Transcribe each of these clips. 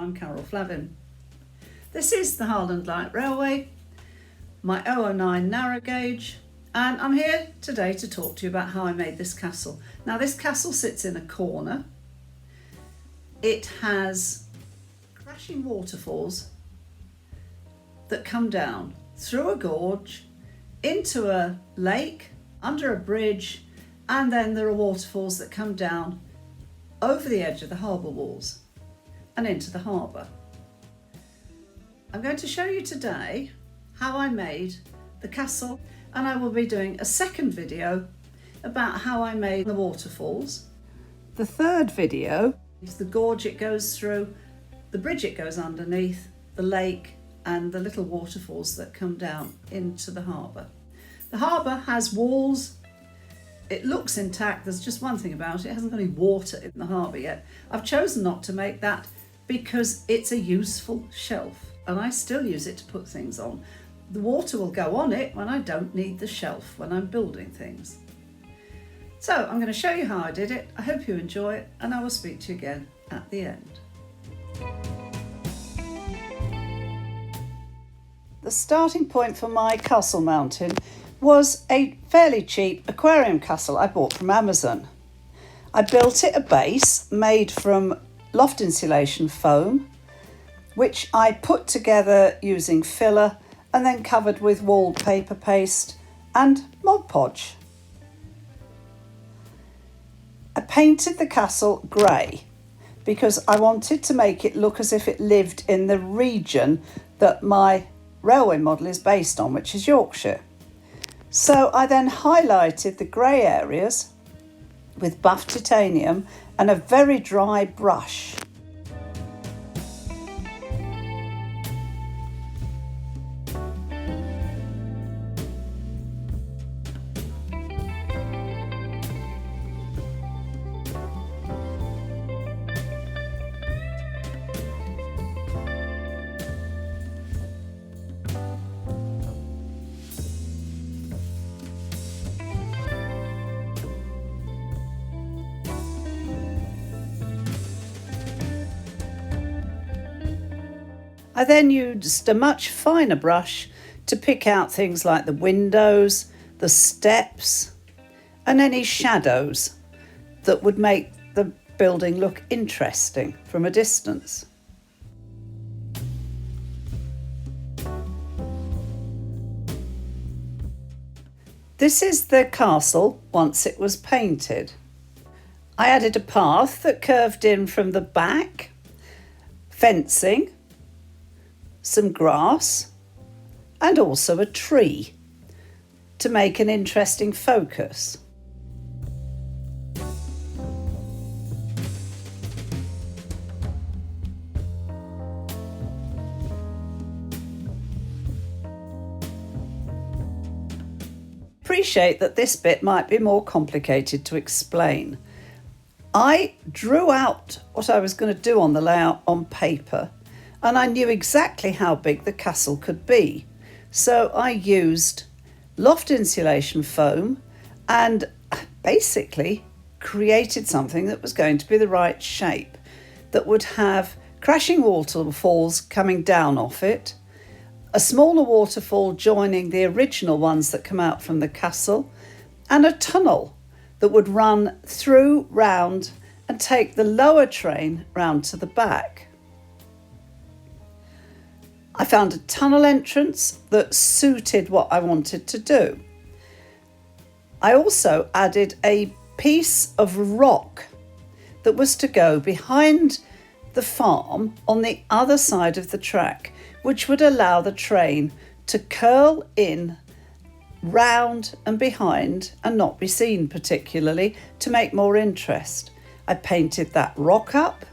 I'm Carol Flavin. This is the Highland Light Railway, my OO9 narrow gauge, and I'm here today to talk to you about how I made this castle. Now this castle sits in a corner. It has crashing waterfalls that come down through a gorge into a lake, under a bridge, and then there are waterfalls that come down over the edge of the harbour walls and into the harbour. I'm going to show you today how I made the castle, and I will be doing a second video about how I made the waterfalls. The third video is the gorge it goes through, the bridge it goes underneath, the lake, and the little waterfalls that come down into the harbour. The harbour has walls. It looks intact. There's just one thing about it. It hasn't got any water in the harbour yet. I've chosen not to make that because it's a useful shelf and I still use it to put things on. The water will go on it when I don't need the shelf when I'm building things. So I'm going to show you how I did it. I hope you enjoy it, and I will speak to you again at the end. The starting point for my castle mountain was a fairly cheap aquarium castle I bought from Amazon. I built it a base made from loft insulation foam, which I put together using filler and then covered with wallpaper paste and Mod Podge. I painted the castle grey because I wanted to make it look as if it lived in the region that my railway model is based on, which is Yorkshire. So I then highlighted the grey areas with buff titanium and a very dry brush. I then used a much finer brush to pick out things like the windows, the steps, and any shadows that would make the building look interesting from a distance. This is the castle once it was painted. I added a path that curved in from the back, fencing, some grass, and also a tree to make an interesting focus. Appreciate that this bit might be more complicated to explain. I drew out what I was going to do on the layout on paper, and I knew exactly how big the castle could be. So I used loft insulation foam and basically created something that was going to be the right shape, that would have crashing waterfalls coming down off it, a smaller waterfall joining the original ones that come out from the castle, and a tunnel that would run through, round, and take the lower train round to the back. I found a tunnel entrance that suited what I wanted to do. I also added a piece of rock that was to go behind the farm on the other side of the track, which would allow the train to curl in, round and behind and not be seen particularly, to make more interest. I painted that rock up,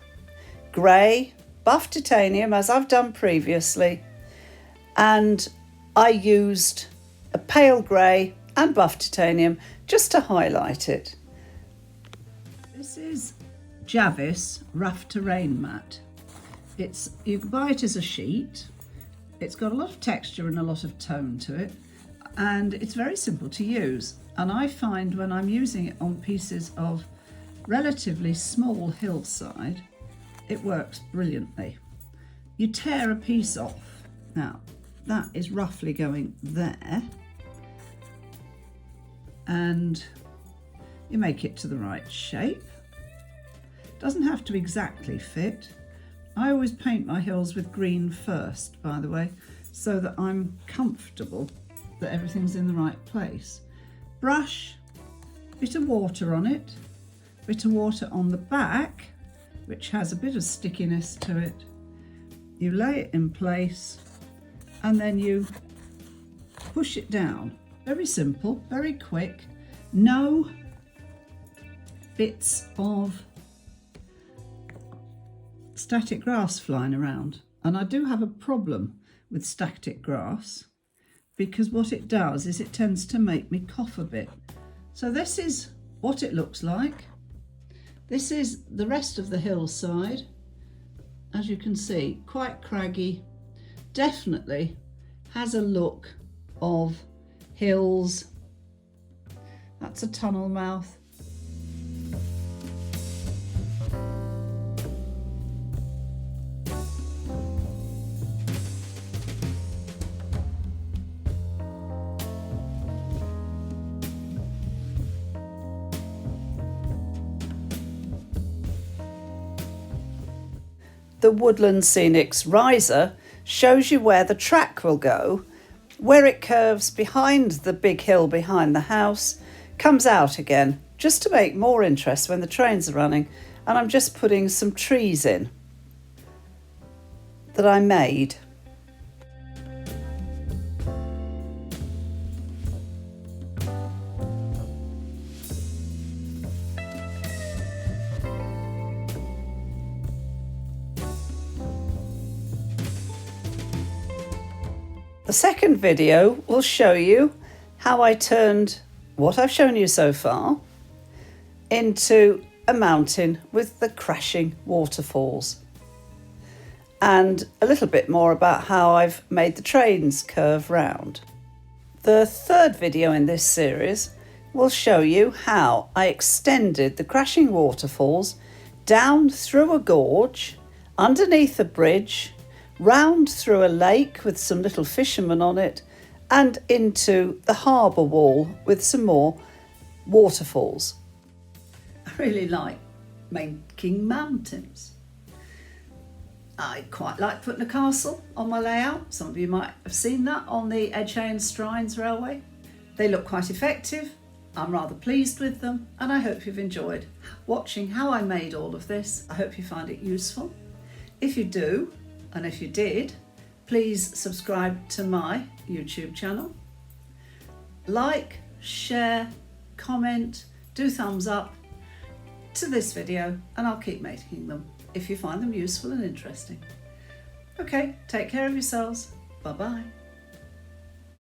grey, buff titanium as I've done previously, and I used a pale grey and buff titanium just to highlight it. This is Javis rough terrain mat. You can buy it as a sheet. It's got a lot of texture and a lot of tone to it, and it's very simple to use. And I find when I'm using it on pieces of relatively small hillside, it works brilliantly. you tear a piece off. Now, that is roughly going there. And you make it to the right shape. Doesn't have to exactly fit. I always paint my hills with green first, by the way, so that I'm comfortable that everything's in the right place. Brush, bit of water on it, bit of water on the back, which has a bit of stickiness to it. You lay it in place and then you push it down. Very simple, very quick. No bits of static grass flying around. And I do have a problem with static grass because what it does is it tends to make me cough a bit. So this is what it looks like. This is the rest of the hillside. As you can see, quite craggy. Definitely has a look of hills. That's a tunnel mouth. The Woodland Scenics riser shows you where the track will go, where it curves behind the big hill behind the house, comes out again, just to make more interest when the trains are running. And I'm just putting some trees in that I made. The second video will show you how I turned what I've shown you so far into a mountain with the crashing waterfalls, and a little bit more about how I've made the trains curve round. The third video in this series will show you how I extended the crashing waterfalls down through a gorge, underneath a bridge, round through a lake with some little fishermen on it, and into the harbour wall with some more waterfalls. I really like making mountains. I quite like putting a castle on my layout. Some of you might have seen that on the Edgware and Strines Railway. They look quite effective. I'm rather pleased with them, and I hope you've enjoyed watching how I made all of this. I hope you find it useful. If you do, and if you did, please subscribe to my YouTube channel. Like, share, comment, do thumbs up to this video, and I'll keep making them if you find them useful and interesting. Okay, take care of yourselves. Bye-bye.